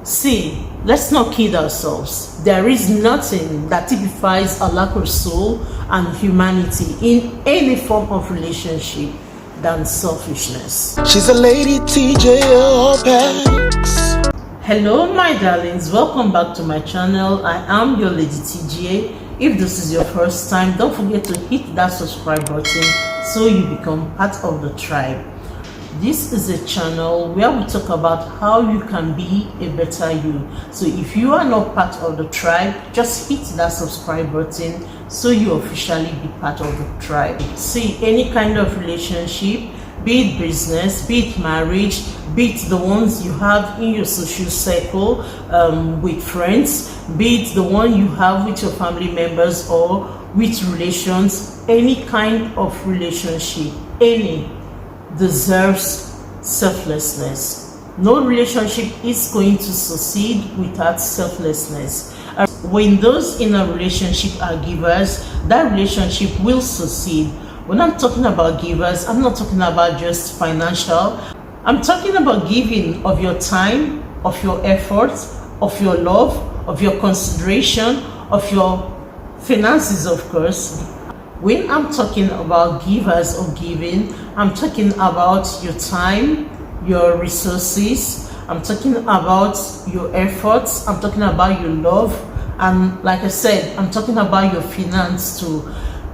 See, let's not kid ourselves. There is nothing that typifies a lack of soul and humanity in any form of relationship than selfishness. She's a ladytgaopex. Hello my darlings, welcome back to my channel. I am your Lady TGA. If this is your first time, don't forget to hit that subscribe button so you become part of the tribe. This is a channel where we talk about how you can be a better you. So if you are not part of the tribe, just hit that subscribe button so you officially be part of the tribe. See, any kind of relationship, be it business, be it marriage, be it the ones you have in your social circle with friends, be it the one you have with your family members or with relations, any kind of relationship, any deserves selflessness. No relationship is going to succeed without selflessness. When those in a relationship are givers, that relationship will succeed. When I'm talking about givers, I'm not talking about just financial. I'm talking about giving of your time, of your effort, of your love, of your consideration, of your finances, of course. When I'm talking about givers or giving, I'm talking about your time, your resources, I'm talking about your efforts, I'm talking about your love, and like I said, I'm talking about your finance too.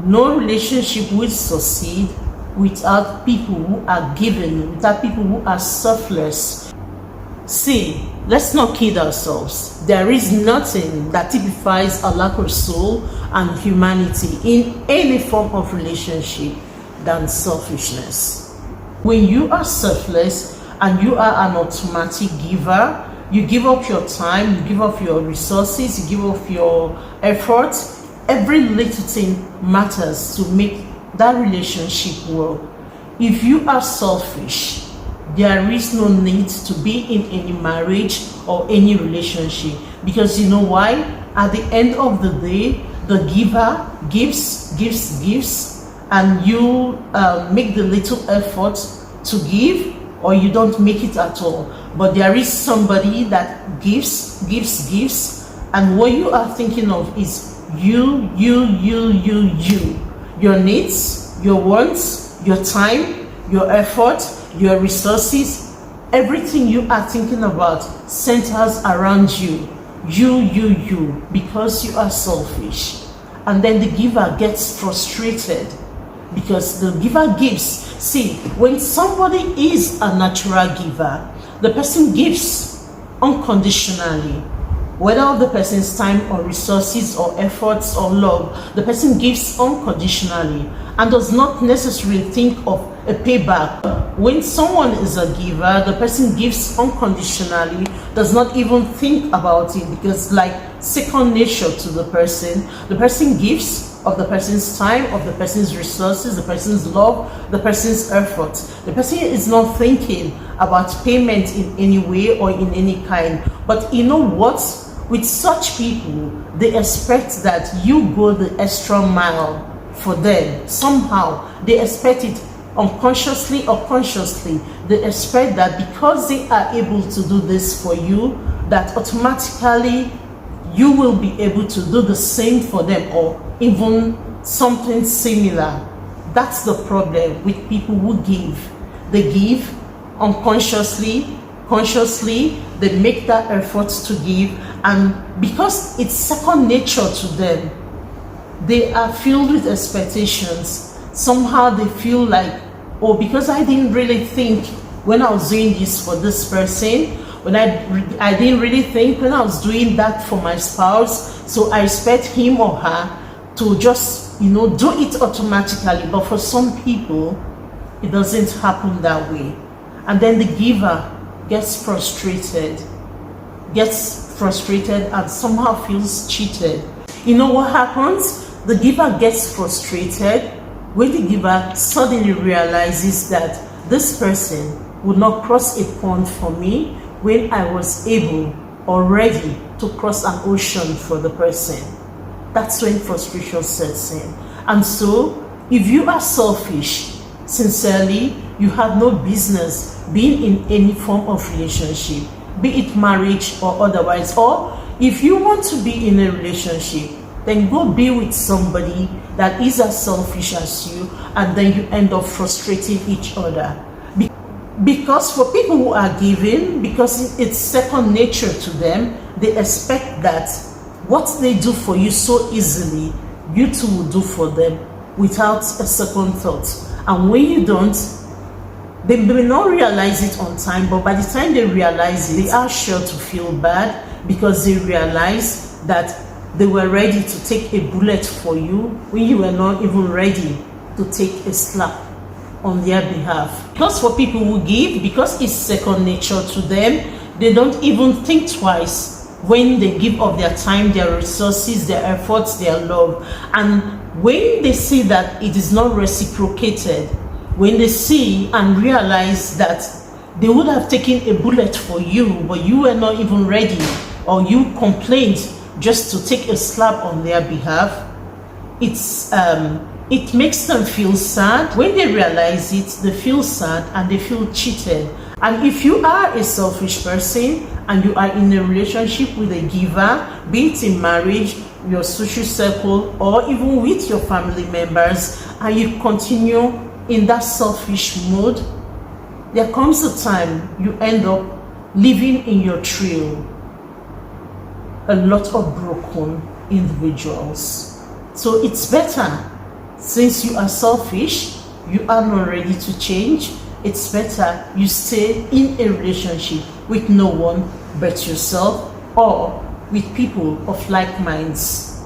No relationship will succeed without people who are giving, without people who are selfless. See, let's not kid ourselves. There is nothing that typifies a lack of soul and humanity in any form of relationship than selfishness. When you are selfless and you are an automatic giver, you give up your time, you give up your resources, you give up your effort. Every little thing matters to make that relationship work. If you are selfish, there is no need to be in any marriage or any relationship, because you know why? At the end of the day, the giver gives, and you make the little effort to give, or you don't make it at all. But there is somebody that gives, and what you are thinking of is you, your needs, your wants, your time, your effort, your resources, everything you are thinking about centers around you, because you are selfish. And then the giver gets frustrated because the giver gives. See, when somebody is a natural giver, the person gives unconditionally. Whether of the person's time or resources or efforts or love, the person gives unconditionally and does not necessarily think of a payback. When someone is a giver, the person gives unconditionally, does not even think about it, because like second nature to the person gives of the person's time, of the person's resources, the person's love, the person's effort. The person is not thinking about payment in any way or in any kind. But you know what? With such people, they expect that you go the extra mile for them. Somehow, they expect it unconsciously or consciously. They expect that because they are able to do this for you, that automatically you will be able to do the same for them, or even something similar. That's the problem with people who give. They give unconsciously, consciously, they make that effort to give, and because it's second nature to them, they are filled with expectations. Somehow they feel like, oh, because I didn't really think when I was doing this for this person, when I didn't really think when I was doing that for my spouse, so I expect him or her to just, do it automatically. But for some people, it doesn't happen that way. And then the giver gets frustrated and somehow feels cheated. You know what happens? The giver gets frustrated when the giver suddenly realizes that this person would not cross a pond for me when I was able already to cross an ocean for the person. That's when frustration sets in. And so, if you are selfish, sincerely, you have no business being in any form of relationship. be it marriage or otherwise. Or if you want to be in a relationship, then go be with somebody that is as selfish as you, and then you end up frustrating each other. Because for people who are giving, because it's second nature to them, they expect that what they do for you so easily, you too will do for them without a second thought. And when you don't, they may not realize it on time, but by the time they realize it, they are sure to feel bad, because they realize that they were ready to take a bullet for you when you were not even ready to take a slap on their behalf. Because for people who give, because it's second nature to them, they don't even think twice when they give of their time, their resources, their efforts, their love. And when they see that it is not reciprocated, when they see and realize that they would have taken a bullet for you, but you were not even ready, or you complained just to take a slap on their behalf, it makes them feel sad. When they realize it, they feel sad and they feel cheated. And if you are a selfish person and you are in a relationship with a giver, be it in marriage, your social circle, or even with your family members, and you continue in that selfish mode, there comes a time you end up living in your trail a lot of broken individuals. So it's better, since you are selfish, you are not ready to change, it's better you stay in a relationship with no one but yourself, or with people of like minds.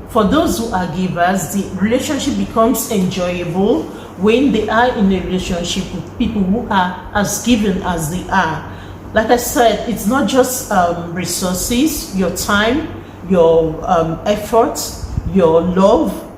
For those who are givers, the relationship becomes enjoyable when they are in a relationship with people who are as giving as they are. Like I said, it's not just resources, your time, your effort, your love.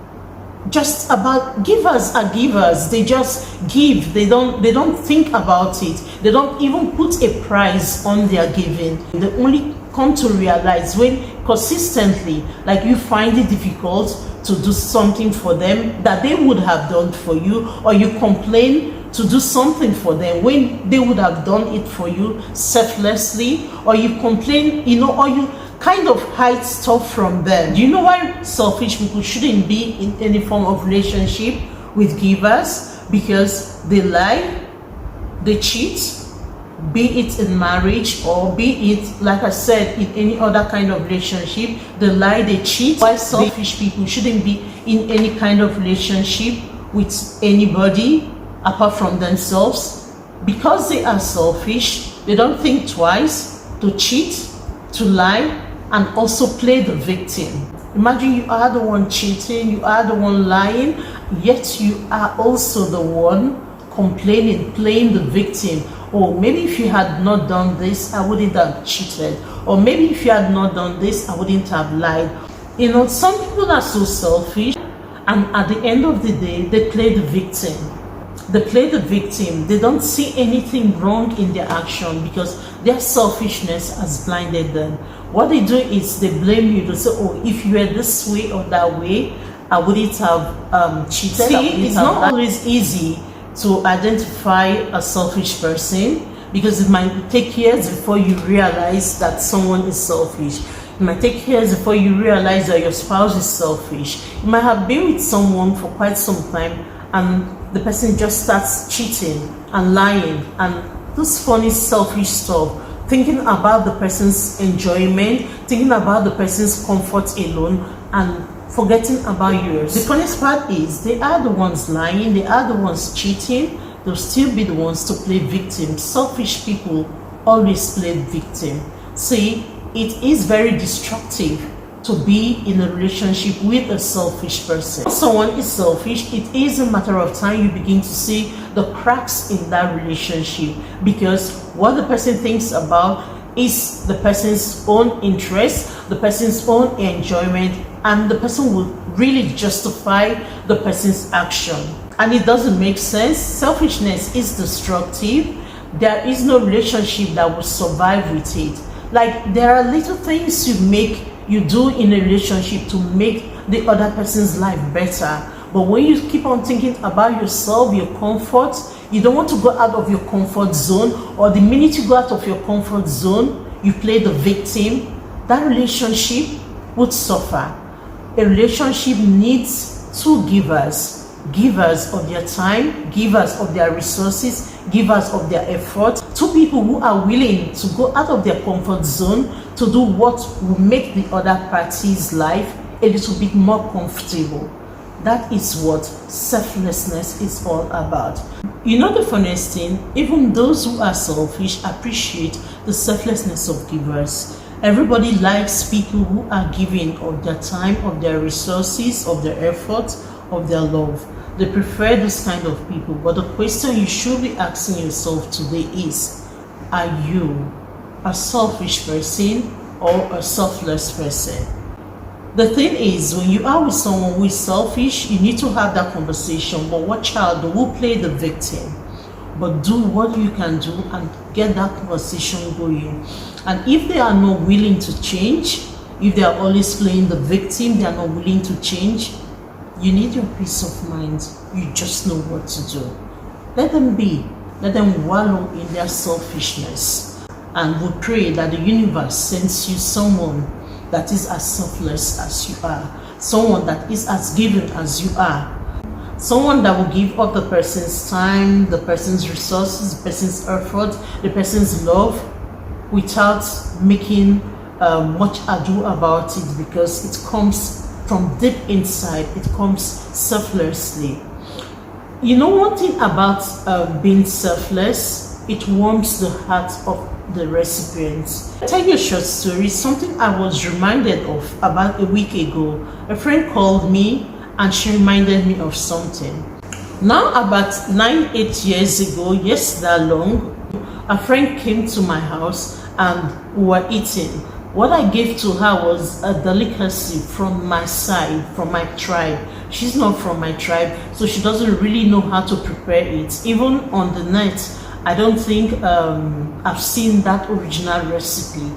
Just about givers are givers. They just give. They don't think about it. They don't even put a price on their giving. They only come to realize when consistently, like, you find it difficult to do something for them that they would have done for you, or you complain to do something for them when they would have done it for you selflessly, or you complain, or you kind of hide stuff from them. Do you know why selfish people shouldn't be in any form of relationship with givers? Because they lie, they cheat, be it in marriage or be it, like I said, in any other kind of relationship. They lie, they cheat. Why selfish people shouldn't be in any kind of relationship with anybody apart from themselves? Because they are selfish. They don't think twice to cheat, to lie, and also play the victim. Imagine you are the one cheating, you are the one lying, yet you are also the one complaining, playing the victim. Or maybe if you had not done this, I wouldn't have cheated. Or maybe if you had not done this, I wouldn't have lied. Some people are so selfish, and at the end of the day, they play the victim. They play the victim. They don't see anything wrong in their action because their selfishness has blinded them. What they do is they blame you. They say, oh, if you were this way or that way, I wouldn't have cheated. See, it's not always easy to identify a selfish person, because it might take years before you realize that someone is selfish. It might take years before you realize that your spouse is selfish. You might have been with someone for quite some time and the person just starts cheating and lying and this funny selfish stuff, thinking about the person's enjoyment, thinking about the person's comfort alone, and forgetting about yours. The funniest part is they are the ones lying, they are the ones cheating, they'll still be the ones to play victim. Selfish people always play victim. See, it is very destructive to be in a relationship with a selfish person. If someone is selfish, it is a matter of time you begin to see the cracks in that relationship, because what the person thinks about is the person's own interest, the person's own enjoyment, and the person will really justify the person's action. And it doesn't make sense. Selfishness is destructive. There is no relationship that will survive with it. Like, there are little things you do in a relationship to make the other person's life better. But when you keep on thinking about yourself, your comfort, You don't want to go out of your comfort zone, or the minute you go out of your comfort zone, you play the victim. That relationship would suffer. A relationship needs two givers. Givers of their time, givers of their resources, givers of their effort. Two people who are willing to go out of their comfort zone to do what will make the other party's life a little bit more comfortable. That is what selflessness is all about. You know the funniest thing? Even those who are selfish appreciate the selflessness of givers. Everybody likes people who are giving of their time, of their resources, of their effort, of their love. They prefer this kind of people. But the question you should be asking yourself today is, are you a selfish person or a selfless person? The thing is, when you are with someone who is selfish, you need to have that conversation. But watch out, they will play the victim. But do what you can do and get that conversation going. And if they are not willing to change, if they are always playing the victim, they are not willing to change, you need your peace of mind. You just know what to do. Let them be. Let them wallow in their selfishness. And we pray that the universe sends you someone that is as selfless as you are. Someone that is as giving as you are. Someone that will give up the person's time, the person's resources, the person's effort, the person's love without making much ado about it, because it comes from deep inside. It comes selflessly. You know one thing about being selfless, it warms the heart of the recipients. I'll tell you a short story, something I was reminded of about a week ago. A friend called me and she reminded me of something. Now about 9-8 years ago, yes, that long, a friend came to my house and we were eating. What I gave to her was a delicacy from my side, from my tribe. She's not from my tribe, so she doesn't really know how to prepare it. Even on the net, I don't think I've seen that original recipe.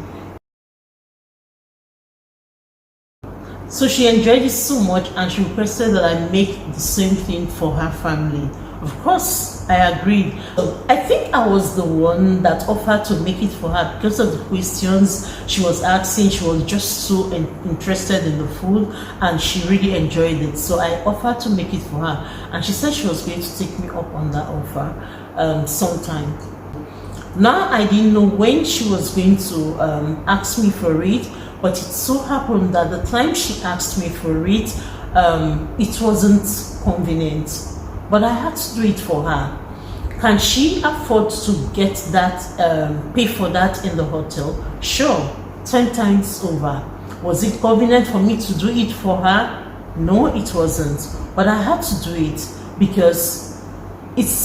So she enjoyed it so much and she requested that I make the same thing for her family. Of course, I agreed. I think I was the one that offered to make it for her because of the questions she was asking. She was just so interested in the food and she really enjoyed it. So I offered to make it for her and she said she was going to take me up on that offer sometime. Now I didn't know when she was going to ask me for it, but it so happened that the time she asked me for it, it wasn't convenient. But I had to do it for her. Can she afford to get that, pay for that in the hotel? Sure, 10 times over. Was it convenient for me to do it for her? No, it wasn't. But I had to do it because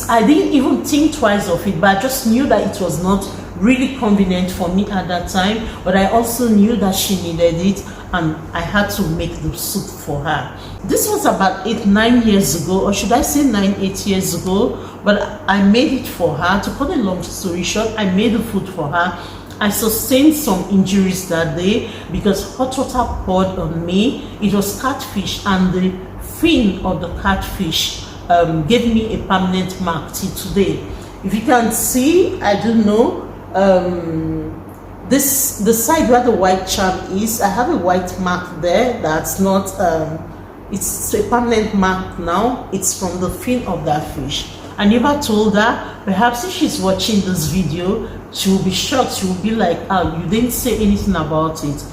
I didn't even think twice of it, but I just knew that it was not really convenient for me at that time. But I also knew that she needed it and I had to make the soup for her. This was about 8-9 years ago, or should I say 9-8 years ago, but I made it for her. To cut a long story short, I made the food for her. I sustained some injuries that day because hot water poured on me. It was catfish and the fin of the catfish gave me a permanent mark till today. If you can see, I don't know, the side where the white charm is, I have a white mark there that's not, it's a permanent mark now. It's from the fin of that fish. I never told her. Perhaps if she's watching this video, she will be shocked. She will be like, oh, you didn't say anything about it.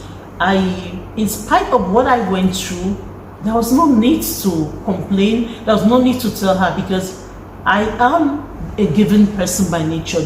In spite of what I went through, there was no need to complain. There was no need to tell her because I am a giving person by nature.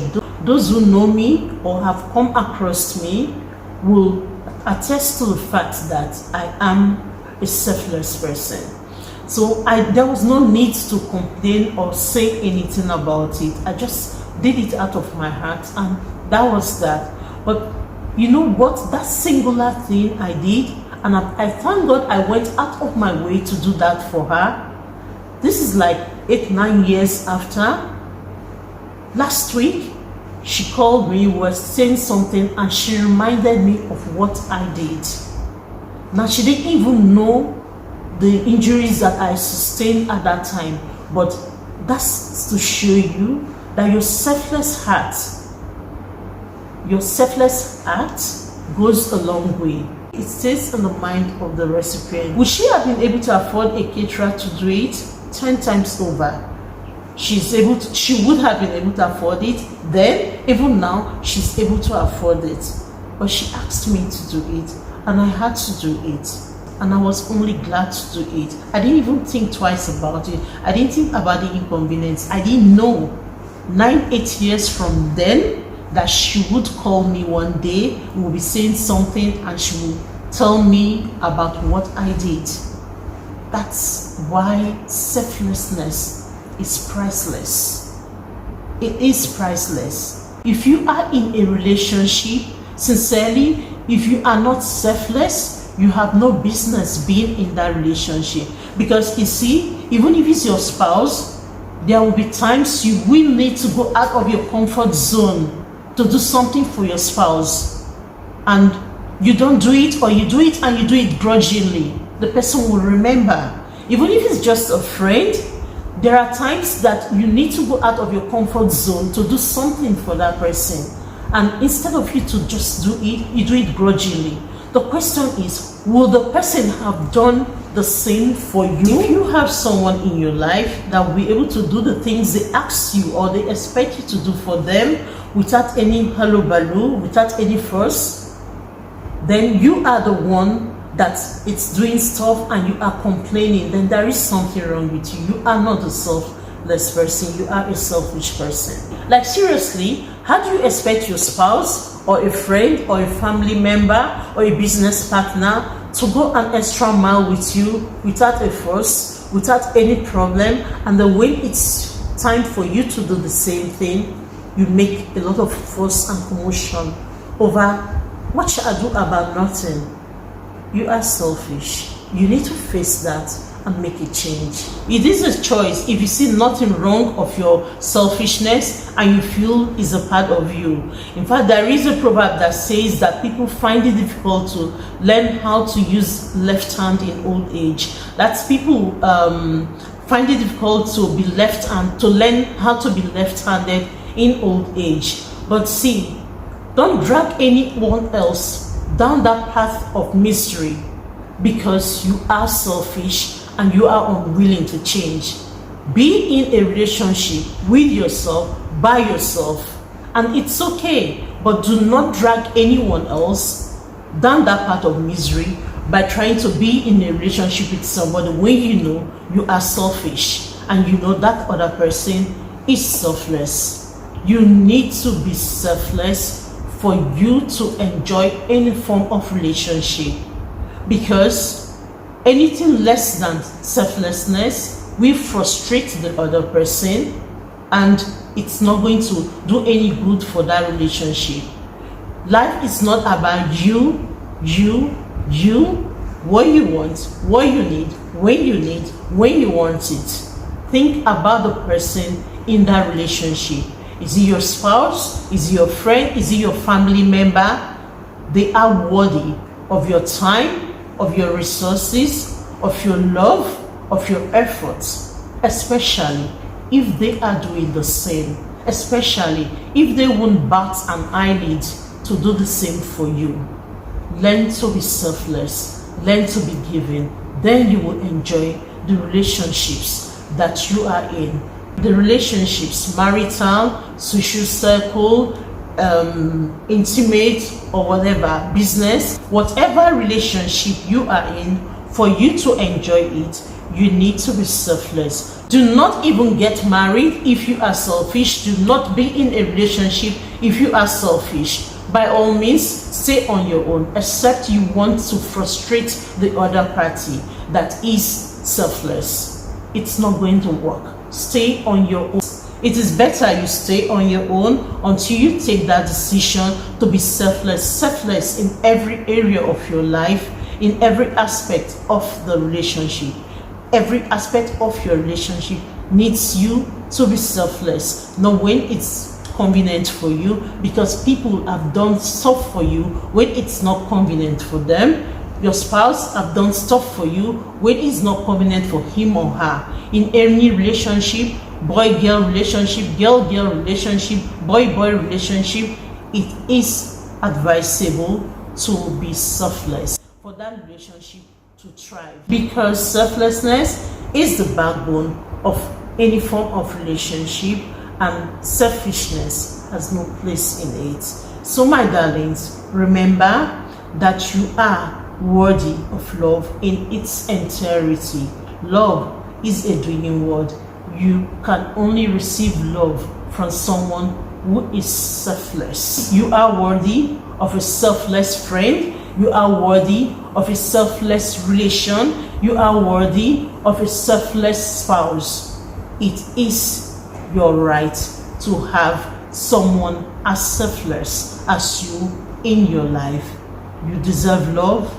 Those who know me or have come across me will attest to the fact that I am a selfless person. So there was no need to complain or say anything about it. I just did it out of my heart and that was that. But you know what? That singular thing I did, and I thank God I went out of my way to do that for her. This is like 8-9 years after. Last week, she called me, was saying something, and she reminded me of what I did. Now, she didn't even know the injuries that I sustained at that time, but That's to show you that your selfless heart goes a long way. It stays in the mind of the recipient. Would she have been able to afford a caterer to do it? 10 times over. She would have been able to afford it then. Even now, she's able to afford it. But she asked me to do it, and I had to do it. And I was only glad to do it. I didn't even think twice about it. I didn't think about the inconvenience. I didn't know 8 years from then that she would call me one day, we will be saying something, and she will tell me about what I did. That's why selflessness is priceless. It is priceless. If you are in a relationship, sincerely, if you are not selfless, you have no business being in that relationship. Because you see, even if it's your spouse, there will be times you will need to go out of your comfort zone to do something for your spouse, and you don't do it, or you do it and you do it grudgingly. The person will remember. Even if it's just a friend, there are times that you need to go out of your comfort zone to do something for that person, and instead of you to just do it, you do it grudgingly. The question is, will the person have done the same for you? If you have someone in your life that will be able to do the things they ask you or they expect you to do for them without any hello-baloo, without any fuss, then you are the one that it's doing stuff and you are complaining, then there is something wrong with you. You are not a selfless person, you are a selfish person. Like seriously, how do you expect your spouse or a friend or a family member or a business partner to go an extra mile with you without a fuss, without any problem, and then when it's time for you to do the same thing, you make a lot of fuss and commotion over what shall I do about nothing? You are selfish. You need to face that and make a change. It is a choice. If you see nothing wrong of your selfishness and you feel it's a part of you. In fact, there is a proverb that says that people find it difficult to learn how to use left hand in old age. That's people find it difficult to learn how to be left-handed in old age. But see, don't drag anyone else down that path of misery because you are selfish and you are unwilling to change. Be in a relationship with yourself, by yourself, and it's okay, but do not drag anyone else down that path of misery by trying to be in a relationship with somebody when you know you are selfish and you know that other person is selfless. You need to be selfless for you to enjoy any form of relationship, because anything less than selflessness will frustrate the other person and it's not going to do any good for that relationship. Life is not about you, what you want, what you need, when you want it. Think about the person in that relationship. Is it your spouse? Is it your friend? Is it your family member? They are worthy of your time, of your resources, of your love, of your efforts, especially if they are doing the same, especially if they won't bat an eyelid to do the same for you. Learn to be selfless, learn to be giving, then you will enjoy the relationships that you are in. The relationships, marital, social circle, intimate or whatever, business, whatever relationship you are in, for you to enjoy it, you need to be selfless. Do not even get married if you are selfish. Do not be in a relationship if you are selfish. By all means, stay on your own, except you want to frustrate the other party that is selfless. It's not going to work. Stay on your own. It is better you stay on your own until you take that decision to be selfless in every area of your life, in every aspect of the relationship. Every aspect of your relationship needs you to be selfless, not when it's convenient for you, because people have done stuff for you when it's not convenient for them. Your spouse have done stuff for you when it's not convenient for him or her. In any relationship, boy-girl relationship, girl-girl relationship, boy-boy relationship, it is advisable to be selfless for that relationship to thrive, because selflessness is the backbone of any form of relationship, and selfishness has no place in it. So my darlings, remember that you are worthy of love in its entirety. Love is a dwelling word. You can only receive love from someone who is selfless. You are worthy of a selfless friend. You are worthy of a selfless relation. You are worthy of a selfless spouse. It is your right to have someone as selfless as you in your life. You deserve love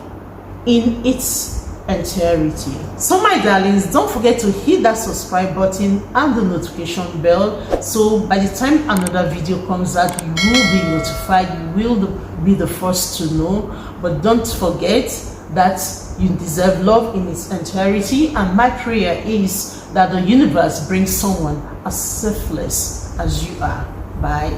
in its entirety. So my darlings, don't forget to hit that subscribe button and the notification bell, so by the time another video comes out, you will be notified, you will be the first to know. But don't forget that you deserve love in its entirety, and my prayer is that the universe brings someone as selfless as you are. Bye.